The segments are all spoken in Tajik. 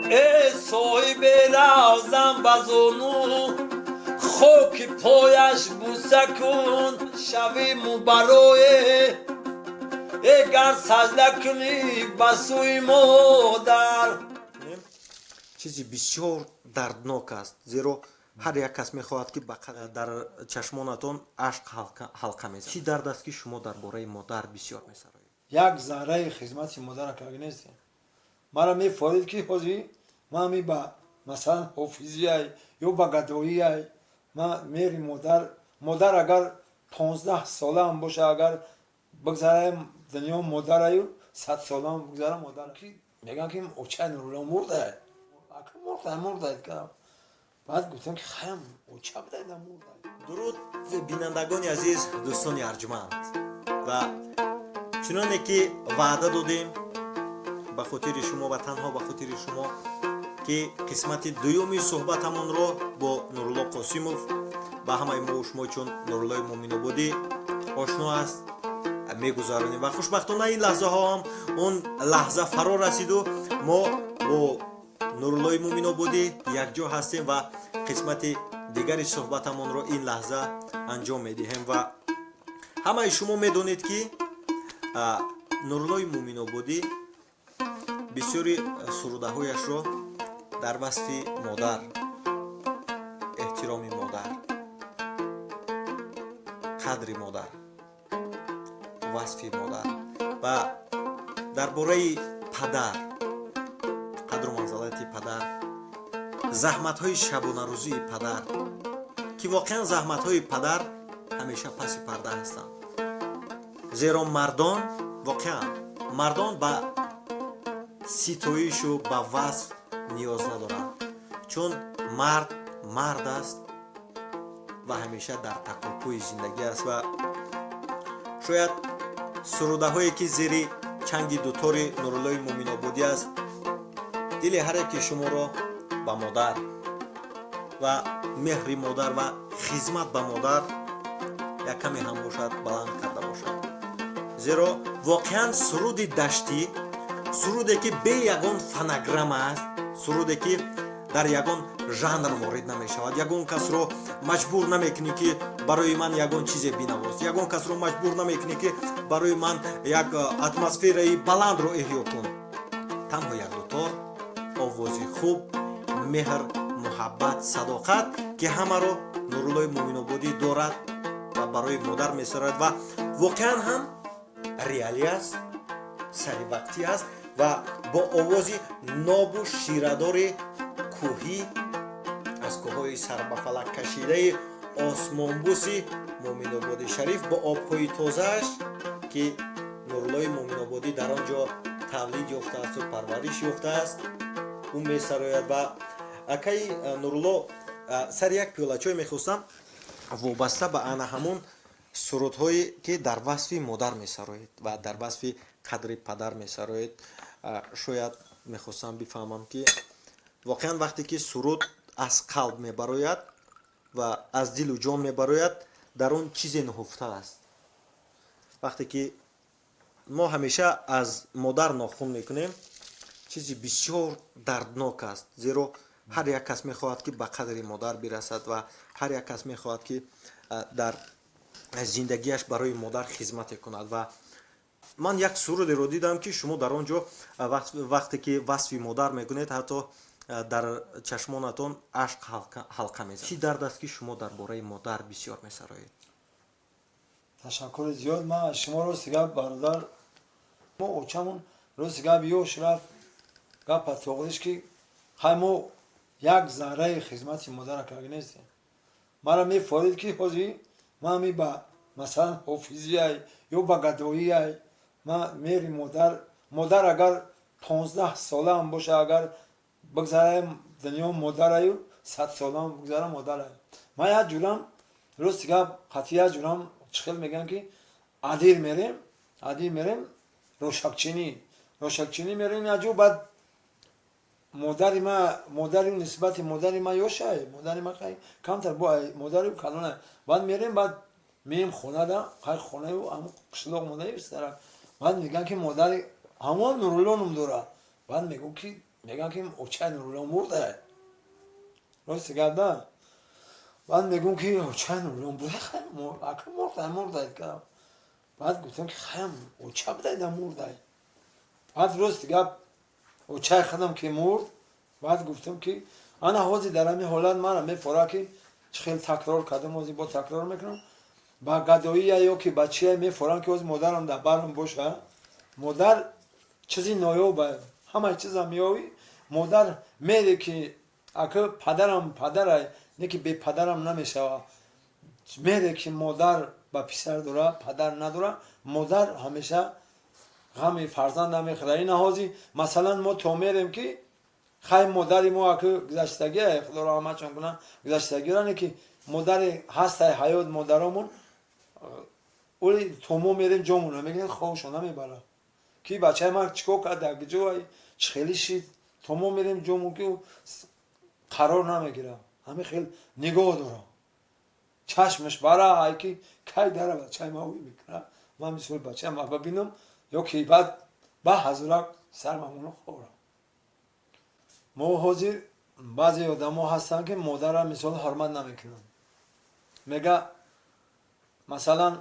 ای صاحب روزم بزانو خاک پایش بوسه کن شویم برای اگر سجده کنی به سوی مادر. چیزی بسیار دردناک است، زیرا هر یک کس میخواهد که در چشمانتان اشک حلقه میزند. چی درد است که شما درباره مادر بسیار میسرایید؟ یک ذره خدمت مادر کرده نیستیم. مرا میفهمید که حاضی ما می با مثلا حافظی ای یا با گدایی ای ما میری مادر اگر 15 ساله هم باشه اگر بگذارم دنیا مادر ای 100 ساله هم بگذارم مادر کی میگن که اوچه نورلا مرده اکا مرده که بعد گفتم که خیم اوچه بده مرده. درود بینندگان عزیز، دوستان ارجمند، و چنانه که وعده دادیم به خاطر شما و تنها به خاطر شما که قسمت دومی صحبتمون رو با نورالله قاسمов با همه ما و شما چون نورالله مومن‌آبادی آشنا است میگذارونیم و خوشبختانه این لحظه ها هم اون لحظه فرا رسید و ما با نورالله مومن‌آبادی یک جا هستیم و قسمت دیگری صحبتمون رو این لحظه انجام میدهیم و همه شما میدونید که نورالله مومن‌آبادی بسیاری سروده هایش رو در وصف مادر، احترام مادر، قدر مادر، وصف مادر و درباره پدر، قدر و منزلت پدر، زحمت های شبانه روزی پدر که واقعا زحمت های پدر همیشه پس پرده هستند، زیرا مردان واقعا مردان به ستایش و به وصف نیاز ندارند، چون مرد است و همیشه در تکاپوی زندگی است و شاید سروده هایی که زیر چنگ دوتار نورالله مومن‌آبادی است دل هر یک شما را به مادر و مهر مادر و خدمت به مادر یک کمی هم باشد بلند کرده باشد، زیرا واقعا سرود دشتی، سروده که به یگان فنگرام است، سروده که در یگان ژانر وارد نمی شود، یگان کس رو مجبور نمیکنی که برای من یگان چیزی بینواز، یگان کس رو مجبور نمیکنی که برای من یک اتمسفیری بلند رو احیا کن. تنها یک دوتار آوازی خوب، مهر، محبت، صداقت که همه رو نورالله مومن‌آبادی دارد و برای مادر میسراید و واقعا هم ریالی است، سری وقتی است و با آوازی ناب و شیردار کوهی از کوههای سر به فلک کشیده آسمانبوسی مومن‌آبادی شریف با آبهای تازه‌اش که نورالله مومن‌آبادی در آنجا تولید یافته است و پرورش یافته است او میسراید و اکای نورالله سر یک پیاله چای میخواستم وابسته به آن همون سرودهایی که در وصف مادر میسراید و در وصف قدر پدر میسراید. شاید میخواستم بفهمم که واقعا وقتی که سرود از قلب میبراید و از دل و جان میبراید در اون چیزی نهفته است. وقتی که ما همیشه از مادر ناخون میکنیم چیزی بسیار دردناک است، زیرا هر یک کس میخواهد که به قدر مادر برسد و هر یک کس میخواهد که در زندگیش برای مادر خدمت کند و من یک سرود رو دیدم که شما در آنجا وقتی که وصف مادر میکنید حتی در چشمانتان اشک حلقه میزند. چی درد است که شما درباره مادر بسیار میسرایید؟ تشکر زیاد. من شما رو سیگه برادر ما اوچمون رو سیگه بیوش رفت گپ توقعش که ما یک ذره خدمت مادر کرده نیستیم. مرا میفهمید که حاضی ما می با مثلا حافظی ای یا با گدایی ای ما میری مادر اگر 15 ساله هم باشه اگر بگذارم دنیا مادر ای 100 ساله هم بگذارم مادر ای ما یک جورم روز دیگه قطعی یک جورم چخیل میگن که عدیل میریم روشکچینی میریم یک جو بعد مادری نسبت مادری ما یوشه مادری ما خیلی کمتر با مادری کلونه بعد میریم بعد میم خونه دا خیلی خونه و همون قشلاق مادری بستره بعد میگن که مادری همون نورالله نم داره بعد میگو که میگن که اوچه نورو مرده راست گردن بعد میگم که اوچه نورو مرده خیلی مرده که بعد گفتم که خیلی اوچه بده در مرده بعد راست گفت اوچه خودم که مرد بعد گفتم که انا حاضی در همین حالت من میفوره که خیلی تکرار کردم حاضی با تکرار میکنم با گدایی یا که بچه میفورن که از مادرم در برم باشه مادر چیزی نایابه همه چیز هم میابی مادر میده که اگه پدرم پدره نه که به پدرم نمیشه میده که مادر با پسر داره پدر نداره مادر همیشه غم فرزند نمیخوره این حاضی مثلا ما تو میریم که خیلی مادری ما اگه گذشتگی خدا رحمت کنه گذشتگی رانه که مادر هست حیات مادرمون اولی تومو میریم جامونه میگن خوشونه میبره کی بچه ما چیکار کرد در جای خیلی شید تومو میریم جامون که قرار نمیگیره همه خیلی نگاه داره چشمش برا ای که کی داره بچه ما وی میکنه من مثل بچه ما ببینم یا که بعد با حضورک سر ممونو خورم ما حاضر بعضی آدم ها هستن که مادر مثال حرمت نمیکنن میگه مثلا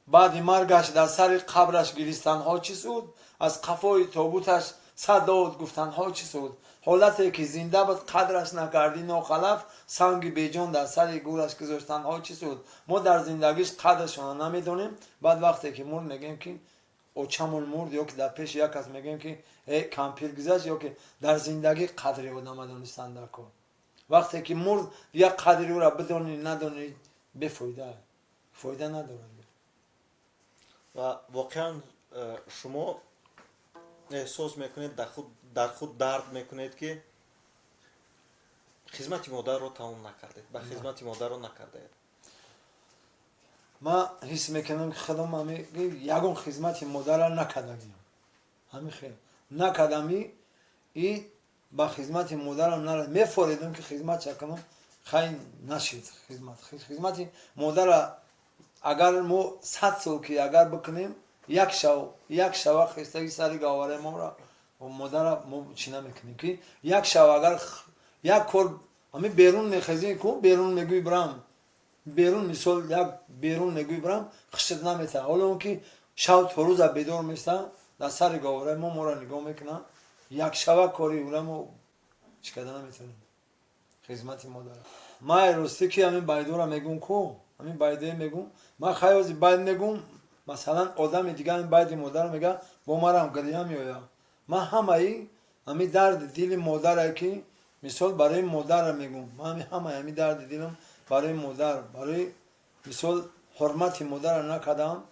بعد مرگش در سر قبرش گریستن ها چی سود از قفای تابوتش صداد گفتن ها چی سود حالتی که زنده بود قدرش نکردی ناخلف سنگ بیجان در سر گورش گذاشتن ها چی سود ما در زندگیش قدرشون نمیدونیم بعد وقتی که مرد میگیم که اوچمون مرد یا که در پیش یک کس میگیم که کمپیر گذشت یا که در زندگی قدری او نمیدونستن در کن وقتی که مرد یک قدری او را بدونی ندونی فایده نداره و واقعا شما احساس میکنید در خود درد میکنید که خدمت مادر رو تمام نکردید با خدمت مادر رو نکردید ما حس میکنم که خودم همی یگون خدمت مادر را نکردم همین خیلی نکردمی ای با خدمت مادرم نرد میفوریدم که خدمت چکنم خیلی نشید خدمت مادر اگر ما 100 سال که اگر بکنیم یک شو خستگی سری گاوره ما را و مادر ما چی نمیکنیم که یک شو اگر یک کار همین بیرون میخزیم که بیرون میگوی برم بیرون مثال یک بیرون میگوی برم خشت نمیته حالا اون که شو تو روز بیدار میستن در سر گاوره ما را نگاه میکنن یک شو کاری اولا ما چیکار نمیتونیم خدمت مادر ما راستی که همین بایدو را میگم کو همین بایده میگم ما خیلی باید میگم مثلا آدم دیگه این باید مادر میگه با ما هم گریه میآید ما همین درد دل مادر که مثال برای مادر میگم ما همین درد دلم برای مادر برای مثال حرمت مادر نکردم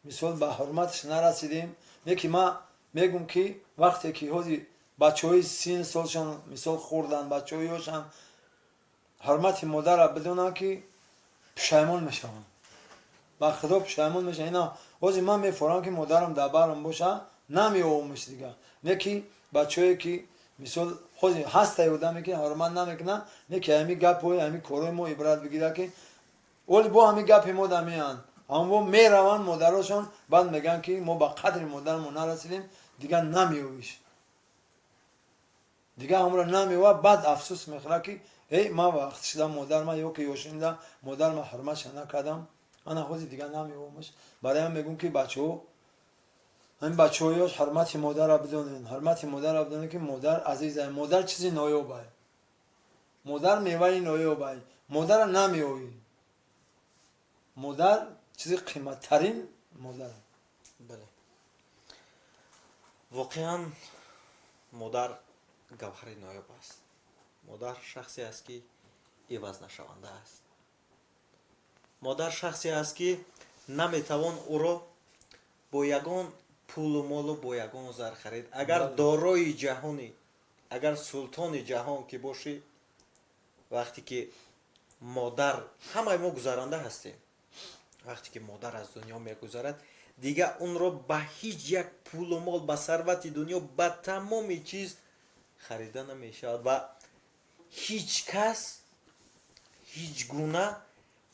مثال به حرمتش نرسیدیم یکی ما میگم که وقتی که حاضی بچهای 30 سالشان مثال خوردن بچه‌هاشون حرمت مادر را بدونن که پشیمون میشن با خدا پشیمون میشن اینا حاضی من میفورم که مادرم در برم باشه نمیومش دیگه نه که بچه‌ای که مثال حاضی هست آدمی که حرمت نمیکنن نه که همین گپای همین کارای ما عبرت بگیره که اول با همین گپ ما دمیان اما میروان مادرشون بعد میگن که ما با قدر مادرمون نرسیدیم دیگه نمیویش دیگه همراه نمیوه بعد افسوس میخوره که ای ما وقت شدم مادر ما یا که یوشینده مادر ما حرمتش نکردم انا حوزی دیگه نمیومش برای هم میگم که این بچه‌هاش حرمت مادر را بدونن حرمت مادر را بدونن که مادر عزیزه مادر چیزی نایابه مادر میوه نایابه مادر نمیوی مادر چیزی قیمت ترین مادر بله واقعا مادر گوهر نایاب است مادر شخصی است که عوض نشونده است مادر شخصی است که نمیتوان او را با یگان پول و مال و با یگان زر خرید اگر دارای جهانی اگر سلطان جهان که باشی وقتی که مادر همه ما گذرانده هستیم وقتی که مادر از دنیا میگذرد دیگه اون را به هیچ یک پول و مال به ثروت دنیا به تمام چیز خریده نمیشود و هیچ کس هیچ گونه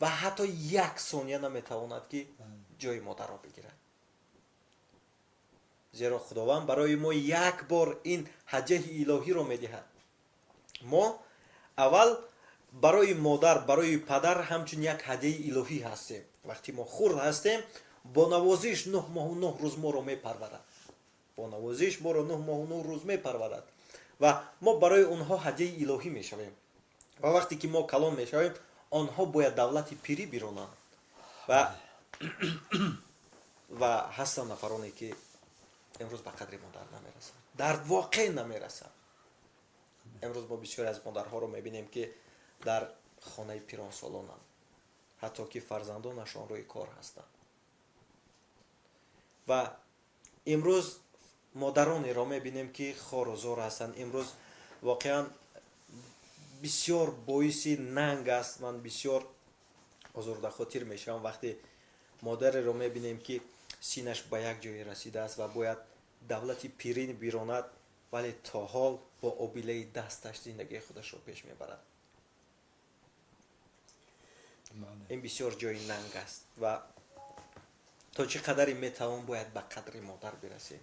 و حتی یک ثانیه نمیتواند که جای مادر را بگیرد зеро худованд барои мо як бор ин ҳадияи илоҳиро медиҳад. мо аввал барои модар, барои падар ҳамчун як ҳадияи илоҳӣ ҳастем. вақти мо хурд ҳастем, бо навозиш 9 моҳу 9 рӯз моро мепарварад. бо навозиш моро 9 моҳу 9 рӯз мепарварад ва мо барои онҳо ҳадияи илоҳӣ мешавем. ва вақте ки мо калон мешавем, онҳо бояд давлати пирӣ биронанд. ва ҳастанд нафароне ки имрӯз ба қадри модар намерасанд, дар воқеъ намерасанд. имрӯз мо бисёре аз модарҳоро мебинем ки дар хонаи пиронсолонанд, ҳатто ки фарзандонашон рӯи кор ҳастанд. ва имрӯз модаронеро мебинем ки хорузор ҳастанд. имрӯз воқеан бисёр боиси нанг аст. ман бисёр озурдахотир мешавам вақте модареро мебинем ки синаш ба як ҷое расидааст ва бояд давлати пирин биронад, вале то ҳол бо обилаи дасташ зиндагии худашро пеш мебарад. ин бисёр ҷои нанг аст ва то чӣ қадаре метавон бояд ба қадри модар бирасем.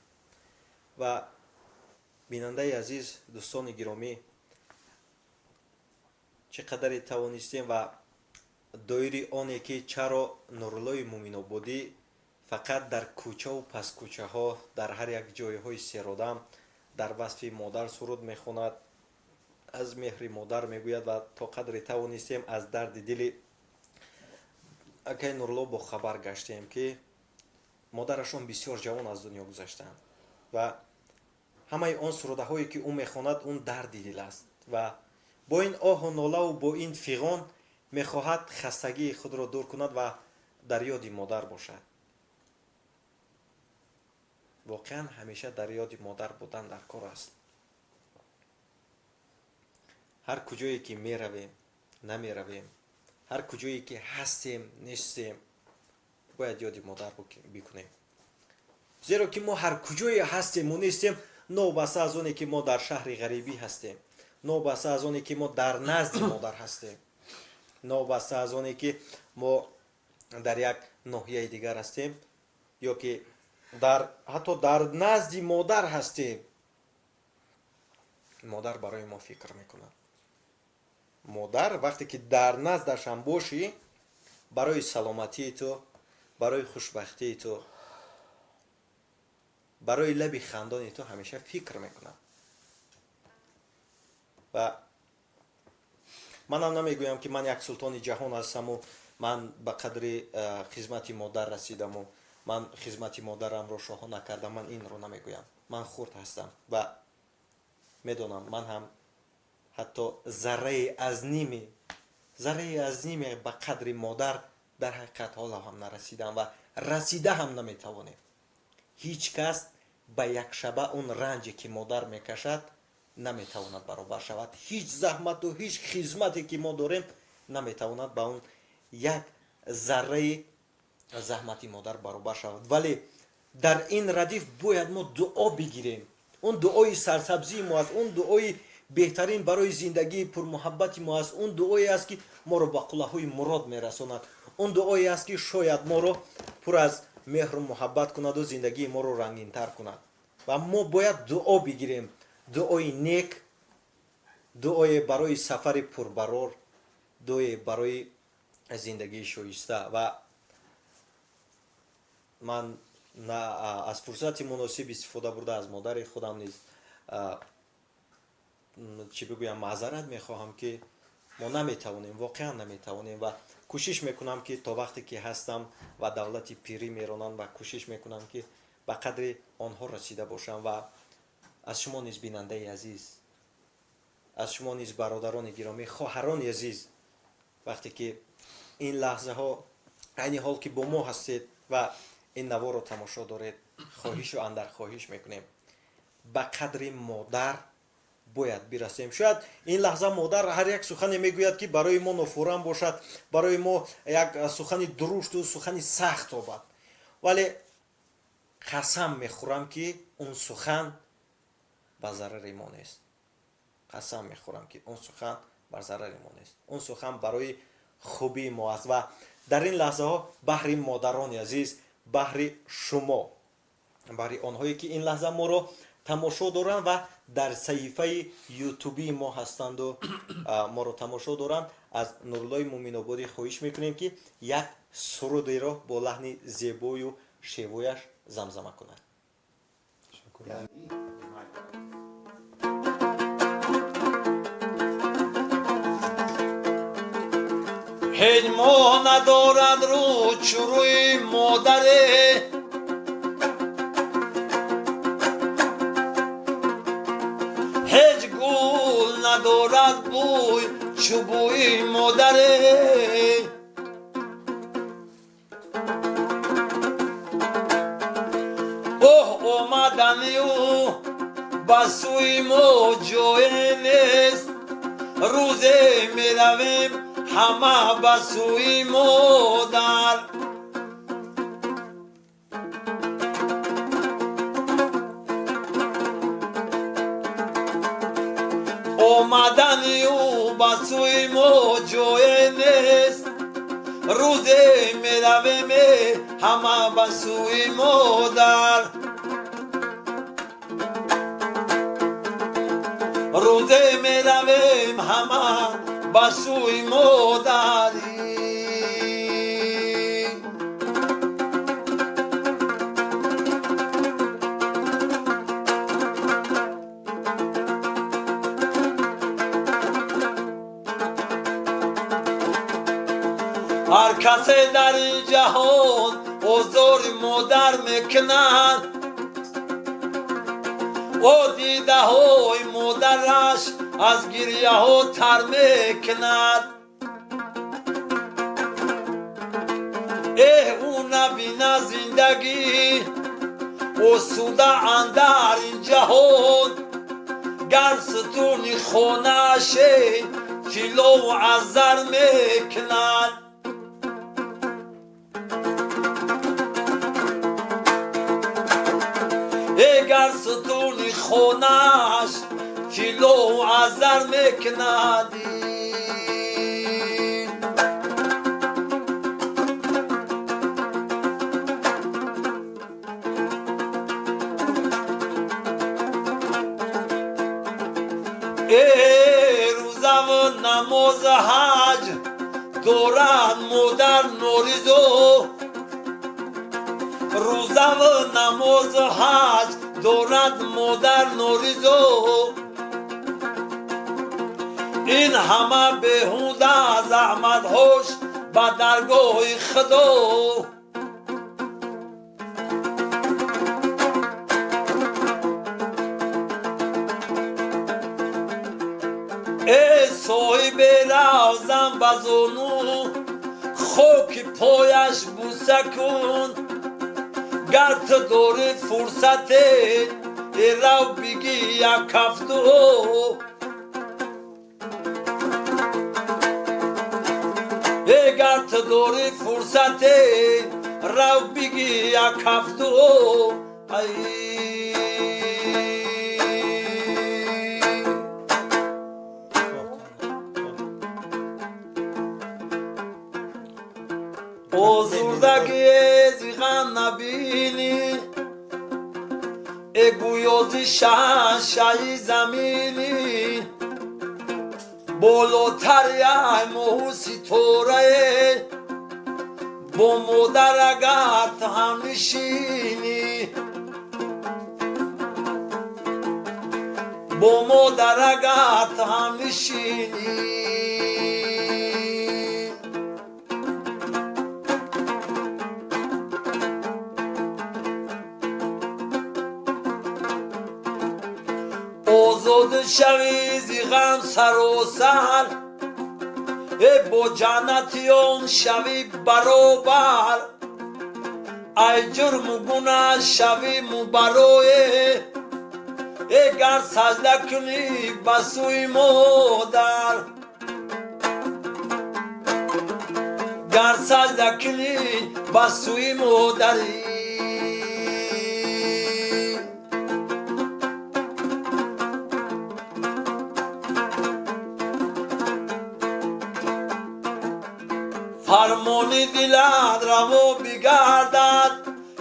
ва бинандаи азиз, дӯстони гиромӣ, чӣ қадаре тавонистем ва доири оне ки чаро Нуруллои Муъминободӣ фақат дар кӯчаву паскӯчаҳо, дар ҳар як ҷойҳои серодам дар васфи модар суруд мехонад, аз меҳри модар мегӯяд ва то қадре тавонистем аз дарди дили акаи Нурулло бохабар гаштем ки модарашон бисёр ҷавон аз дунё гузаштанд ва ҳамаи он сурудаҳое ки ӯ мехонад, он дарди дил аст ва бо ин оҳу нолаву бо ин фиғон мехоҳад хастагии худро дур кунад ва дар ёди модар бошад. воқеан ҳамеша дар ёди модар будан дар кор аст. ҳар куҷое ки меравем, намеравем, ҳар куҷое ки ҳастем, нестем, бояд ёди модар бикунем. зеро ки мо ҳар куҷое ҳастему нестем, новбаста аз оне ки мо дар шаҳри ғарибӣ ҳастем, новбаста аз оне ки мо дар назди модар ҳастем, новбаста аз оне ки мо дар як ноҳияи дигар ҳастем, ё ки ҳатто дар назди модар ҳастем. модар барои мо фикр мекунад. модар вақте ки дар наздашам бошӣ, барои саломатии ту, барои хушбахтии ту, барои лаби хандони ту ҳамеша фикр мекунад. ва манам намегӯям ки ман як султони ҷаҳон ҳастаму ман ба қадри хизмати модар расидаму ман хизмати модарамро шоҳона кардам. ман инро намегӯям. ман хурд ҳастам ва медонам ман ҳам ҳатто зарраи аз ниме ба қадри модар дар ҳақиқат ҳоло ҳам нарасидам ва расида ҳам наметавонем. ҳеҷ кас ба якшаба он ранҷе ки модар мекашад наметавонад баробар шавад. ҳеҷ заҳмату ҳеҷ хизмате ки мо дорем наметавонад ба он як зарраи заҳмати модар баробар шавад. вале дар ин радиф бояд мо дуо бигирем. он дуои сарсабзии мо аст, он дуои беҳтарин барои зиндагии пурмуҳаббати мо аст, он дуое аст ки моро ба қуллаҳои мурод мерасонад, он дуое аст ки шояд моро пур аз меҳру муҳаббат кунаду зиндагии моро рангинтар кунад. ва мо бояд дуо бигирем, дуои нек, дуое барои сафари пурбарор, дуое барои зиндагии шоиста. ва ман аз фурсати муносиб истифода бурда аз модари худам низ чӣ бигӯям маъзарат мехоҳам ки мо наметавонем, воқеан наметавонем ва кӯшиш мекунам ки то вақте ки ҳастам ва давлати пирӣ меронам ва кӯшиш мекунам ки ба қадри онҳо расида бошам. ва аз шумо низ бинандаи азиз, аз шумо низ бародарони гиромӣ, хоҳарони азиз, вақте ки ин лаҳзаҳо айни ҳол ки бо мо ҳастед ва ин наворо тамошо доред, хоҳишу андархоҳиш мекунем ба қадри модар бояд бирасем. шояд ин лаҳза модар ҳар як сухане мегӯяд ки барои мо нофуран бошад, барои мо як сухани дурушту сухани сахт обад, вале қасам мехӯрам ки он сухан ба зарари мо нест. қасам мехӯрам ки он сухан ба зарари мо нест. он сухан барои хубии мо аст. ва дар ин лаҳзаҳо баҳри модарони азиз, баҳри шумо барои онҳое ки ин лаҳза моро тамошо доранд ва дар саҳифаи ютуби мо ҳастанду моро тамошо доранд, аз Нуруллои Муъминободӣ хоҳиш мекунем ки як сурудеро бо лаҳни зебою шевояш замзама кунад. ҳеҷ моҳ надорад рӯ чу рӯи модаре, ҳеҷ гул надорад бӯй чу бӯи модаре. оҳ омадани ӯ ба сӯи мо ҷое нест, рӯзе меравем ҳама ба сӯи модар. омадани ӯ ба сӯи мо ҷое нест, рӯзе меравем ҳама ба сӯи модар. рӯзе меравем ҳама ба сӯи модарӣ. ҳар касе дар ин ҷаҳон озори модар мекунад, о дидаҳои модараш аз гирьяҳо тар мекунад. эҳ ӯ набина зиндагӣ осуда андар ин ҷаҳон, гар сутуни хонааше тилову аз зар мекунад. гар сутуни хонааш тилову аз зар мекунад. рӯзаву намозу ҳаҷ дорад модар норизо, рӯзаву намозу ҳаҷ дорад модар норизо. ин ҳама беҳуда заҳматҳош ба даргоҳи худо. соҳиби равзан ба зону хоки пояш буса кун, гар ту дорӣ фурсате рав бигӣ як ҳафту. гар ту дорӣ фурсате рав бигӣ як ҳафту. озурдаги зиған набини, гӯёзи шаҳншаҳи замини, болотари ай моҳу ситорае, бо модар агар ту ҳам нишинӣ, бо модар агар ту ҳам нишинӣ. озоду шавӣ зи ғам саросар, бо ҷаннатиён шавӣ баробар. ай ҷурму гунаҳ шавӣ мубарое, гар сажда кунӣ ба сӯи модар. гар сажда кунӣ ба сӯи модарӣ. фармони дилат раво бигардад,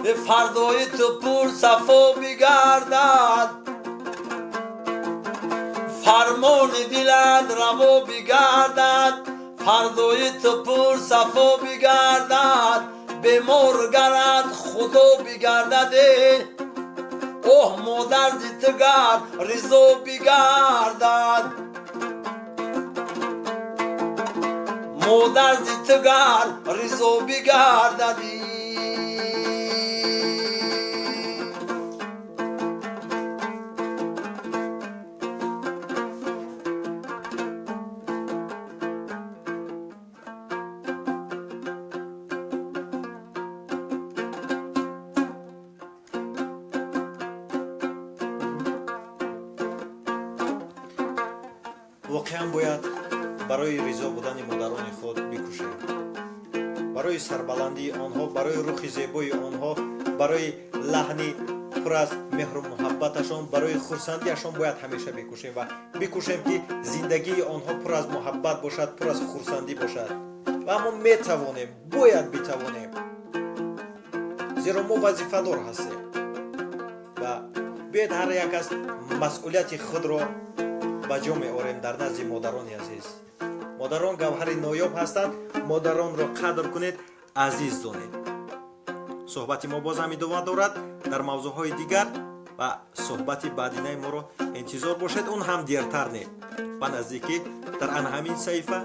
به فردای تو پر صفا بگردد فرمان دلت روا بگردد فردای تو پر صفا بگردد به مرگرد خدا بگردد اوه مادر دیتگر رضا بگردد مادر دیتگر رضا بگرددی воқеан бояд барои ризо будани модарони худ бикӯшем барои сарбаландии онҳо барои рухи зебои онҳо барои лаҳни пур аз меҳру муҳаббаташон барои хурсандиашон бояд ҳамеша бикӯшем ва бикӯшем ки зиндагии онҳо пур аз муҳаббат бошад пур аз хурсандӣ бошад ва мо метавонем бояд битавонем зеро мо вазифадор ҳастем ва бояд ҳар як аз масъулияти худро ба ҷо меорем дар назди модарони азиз модарон гавҳари ноёб ҳастанд модаронро қадр кунед азиз донед суҳбати мо боз ҳам идома дорад дар мавзӯъҳои дигар ва суҳбати баъдинаи моро интизор бошед он ҳам дертар не ба наздикӣ дар ан ҳамин саҳифа